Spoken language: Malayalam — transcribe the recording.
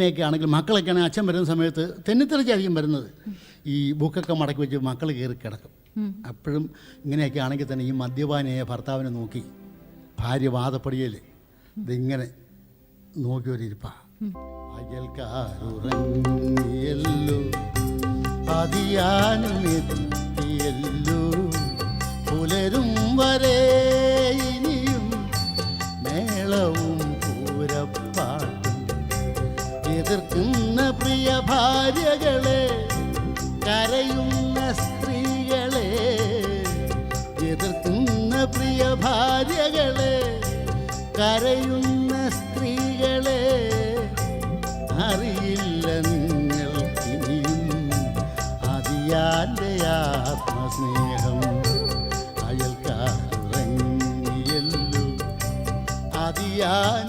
ഒക്കെ ആണെങ്കിൽ മക്കളൊക്കെ ആണെങ്കിൽ അച്ഛൻ വരുന്ന സമയത്ത് തെന്നിത്തെറിച്ചായിരിക്കും വരുന്നത്. ഈ ബുക്കൊക്കെ മടക്കി വെച്ച് മക്കൾ കയറി കിടക്കും. അപ്പോഴും ഇങ്ങനെയൊക്കെ ആണെങ്കിൽ തന്നെ ഈ മദ്യപാനിയായ ഭർത്താവിനെ നോക്കി ഭാര്യ വാദപ്പടിയിൽ ഇതിങ്ങനെ നോക്കിയൊരിപ്പാ. അയൽക്കാരുറങ്ങിയല്ലോ, അതിയാനുമെത്തിയല്ലോ, പുലരും വരെ ഇനിയും മേളവും പൂരപ്പാട്ടും. എതിർക്കുന്ന പ്രിയ ഭാര്യകളെ, കരയുന്ന സ്ത്രീകളെ, എതിർക്കുന്ന പ്രിയ ഭാര്യകളെ, കരയുന്ന സ്ത്രീകളെ, അറിയില്ല നിങ്ങൾക്കിനിയും അതിയാന്റെ ആത്മസ്നേഹം. അയൽക്കാരുറങ്ങിയല്ലോ, അതിയാൻ